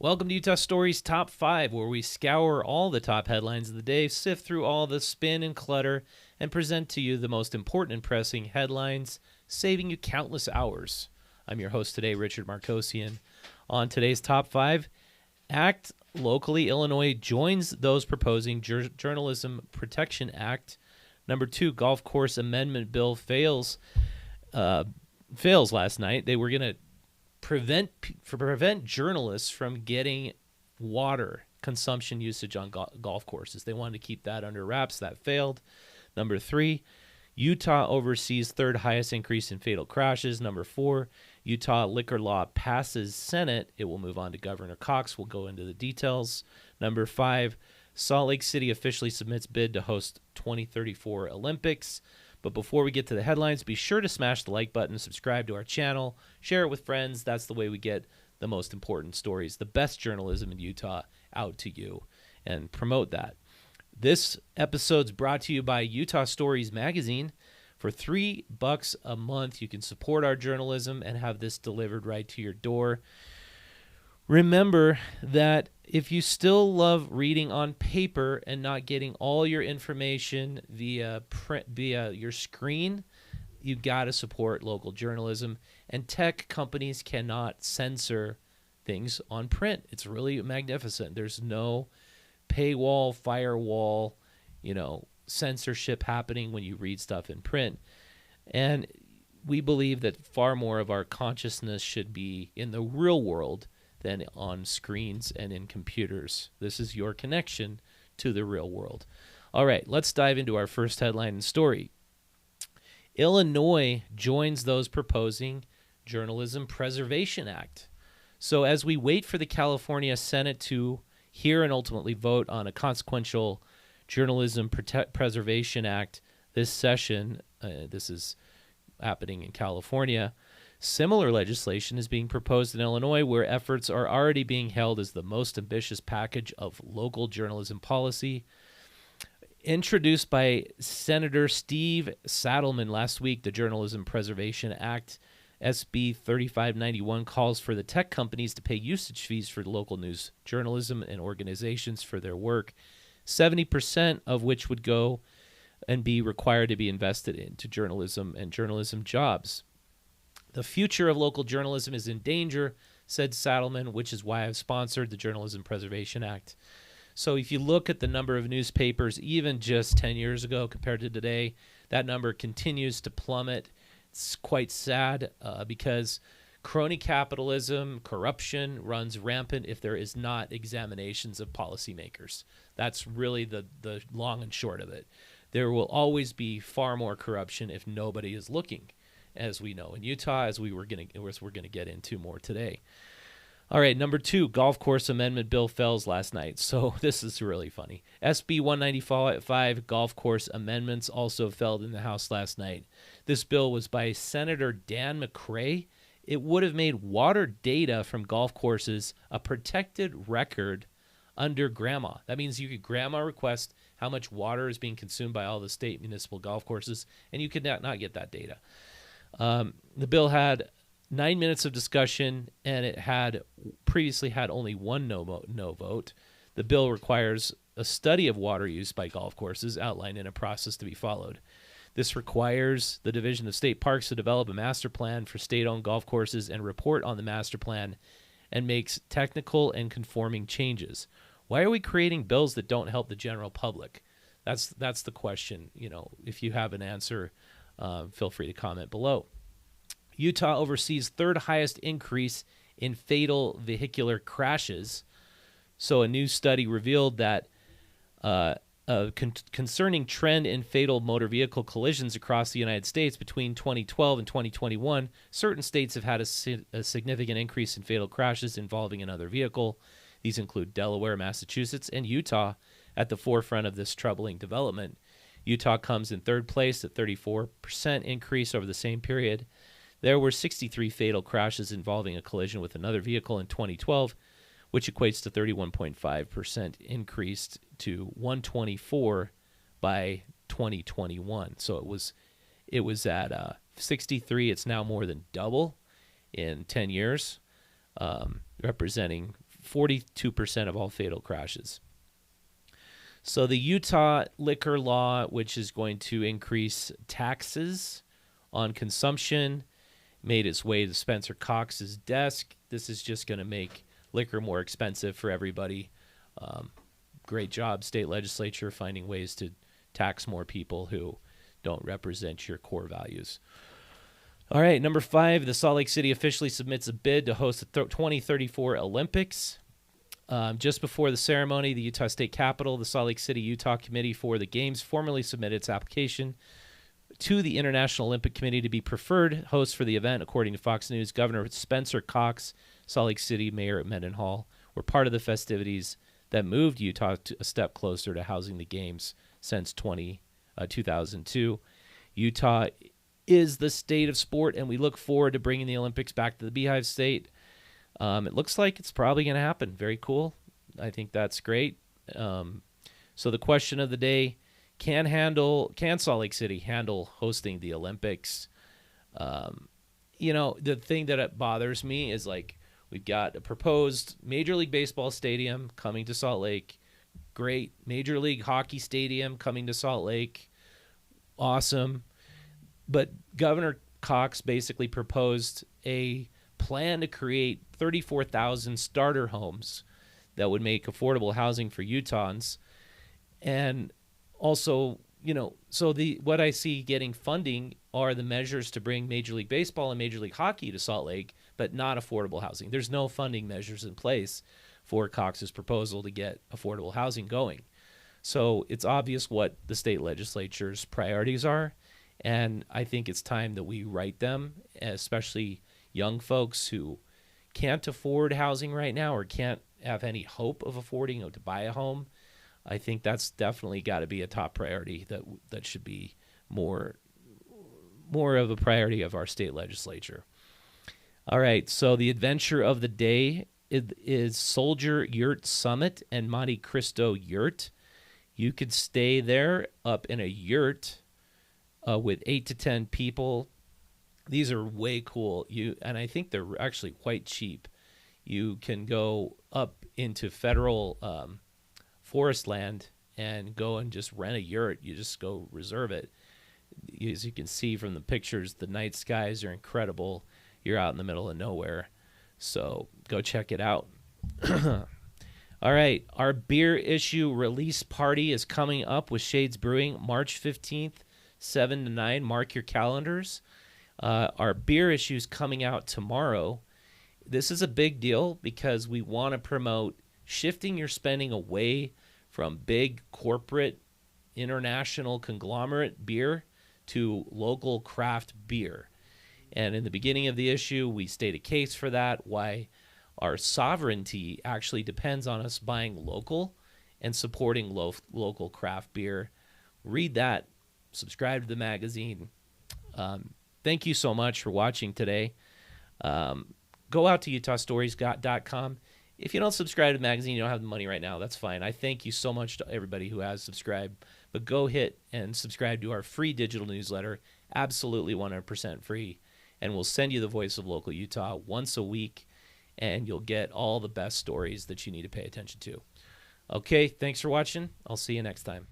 Welcome to Utah Stories Top 5, where we scour all the top headlines of the day, sift through all the spin and clutter, and present to you the most important and pressing headlines, saving you countless hours. I'm your host today, Richard Markosian. On today's Top 5, ACT Locally Illinois joins those proposing Journalism Protection Act. Number 2, golf course amendment bill fails last night. They were going to prevent journalists from getting water consumption usage on golf courses. They wanted to keep that under wraps. That failed. Number 3, Utah oversees third highest increase in fatal crashes. Number 4, Utah liquor law passes Senate. It will move on to Governor Cox. We'll go into the details. Number 5, Salt Lake City officially submits bid to host 2034 Olympics. But before we get to the headlines, be sure to smash the like button, subscribe to our channel, share it with friends. That's the way we get the most important stories, the best journalism in Utah out to you, and promote that. This episode's brought to you by Utah Stories Magazine. For $3 a month, you can support our journalism and have this delivered right to your door. Remember that if you still love reading on paper and not getting all your information via your screen, you got to support local journalism. And tech companies cannot censor things on print. It's really magnificent. There's no paywall, firewall, censorship happening when you read stuff in print. And we believe that far more of our consciousness should be in the real world than on screens and in computers. This is your connection to the real world. All right, let's dive into our first headline and story. Illinois joins those proposing Journalism Preservation Act. So as we wait for the California Senate to hear and ultimately vote on a consequential Journalism Preservation Act this session, this is happening in California, similar legislation is being proposed in Illinois, where efforts are already being hailed as the most ambitious package of local journalism policy. Introduced by Senator Steve Saddleman last week, the Journalism Preservation Act, SB 3591, calls for the tech companies to pay usage fees for local news journalism and organizations for their work, 70% of which would go and be required to be invested into journalism and journalism jobs. The future of local journalism is in danger, said Saddleman, which is why I've sponsored the Journalism Preservation Act. So if you look at the number of newspapers, even just 10 years ago compared to today, that number continues to plummet. It's quite sad because crony capitalism, corruption runs rampant if there is not examinations of policymakers. That's really the long and short of it. There will always be far more corruption if nobody is looking, as we know in Utah, as we're going to get into more today. All right, number 2, golf course amendment bill fails last night. So this is really funny. SB 195 golf course amendments also failed in the House last night. This bill was by Senator Dan McCray. It would have made water data from golf courses a protected record under GRAMA. That means you could GRAMA request how much water is being consumed by all the state municipal golf courses, and you could not get that data. The bill had 9 minutes of discussion, and it had previously had only one no vote. The bill requires a study of water use by golf courses outlined in a process to be followed. This requires the Division of State Parks to develop a master plan for state-owned golf courses and report on the master plan, and makes technical and conforming changes. Why are we creating bills that don't help the general public? That's the question. If you have an answer, feel free to comment below. Utah oversees third highest increase in fatal vehicular crashes. So a new study revealed that a concerning trend in fatal motor vehicle collisions across the United States between 2012 and 2021. Certain states have had a significant increase in fatal crashes involving another vehicle. These include Delaware, Massachusetts, and Utah at the forefront of this troubling development. Utah comes in third place at 34% increase over the same period. There were 63 fatal crashes involving a collision with another vehicle in 2012, which equates to 31.5% increased to 124 by 2021. So it was at 63. It's now more than double in 10 years, representing 42% of all fatal crashes. So the Utah liquor law, which is going to increase taxes on consumption, made its way to Spencer Cox's desk. This is just going to make liquor more expensive for everybody. Great job, state legislature, finding ways to tax more people who don't represent your core values. All right, number 5, the Salt Lake City officially submits a bid to host the 2034 Olympics. Just before the ceremony, the Utah State Capitol, the Salt Lake City, Utah Committee for the Games formally submitted its application to the International Olympic Committee to be preferred host for the event. According to Fox News, Governor Spencer Cox, Salt Lake City Mayor Mendenhall were part of the festivities that moved Utah to a step closer to housing the Games since 2002. Utah is the state of sport, and we look forward to bringing the Olympics back to the Beehive State. It looks like it's probably going to happen. Very cool. I think that's great. So the question of the day, can Salt Lake City handle hosting the Olympics? The thing that bothers me is, like, we've got a proposed Major League Baseball stadium coming to Salt Lake. Great. Major League Hockey stadium coming to Salt Lake. Awesome. But Governor Cox basically proposed a plan to create 34,000 starter homes that would make affordable housing for Utahns. And also, so what I see getting funding are the measures to bring Major League Baseball and Major League Hockey to Salt Lake, but not affordable housing. There's no funding measures in place for Cox's proposal to get affordable housing going. So it's obvious what the state legislature's priorities are, and I think it's time that we write them, especially young folks who can't afford housing right now or can't have any hope of affording or to buy a home. I think that's definitely got to be a top priority that should be more of a priority of our state legislature. All right, so the adventure of the day is Soldier Yurt Summit and Monte Cristo Yurt. You could stay there up in a yurt with 8 to 10 people. These are way cool. And I think they're actually quite cheap. You can go up into federal forest land and go and just rent a yurt. You just go reserve it. As you can see from the pictures, the night skies are incredible. You're out in the middle of nowhere. So go check it out. All right. Our beer issue release party is coming up with Shades Brewing March 15th, 7 to 9. Mark your calendars. Our beer issue is coming out tomorrow. This is a big deal because we want to promote shifting your spending away from big corporate international conglomerate beer to local craft beer. And in the beginning of the issue, we state a case for that, why our sovereignty actually depends on us buying local and supporting local craft beer. Read that. Subscribe to the magazine. Thank you so much for watching today. Go out to utahstories.com. If you don't subscribe to the magazine, you don't have the money right now, that's fine. I thank you so much to everybody who has subscribed. But go hit and subscribe to our free digital newsletter, absolutely 100% free. And we'll send you the Voice of Local Utah once a week, and you'll get all the best stories that you need to pay attention to. Okay, thanks for watching. I'll see you next time.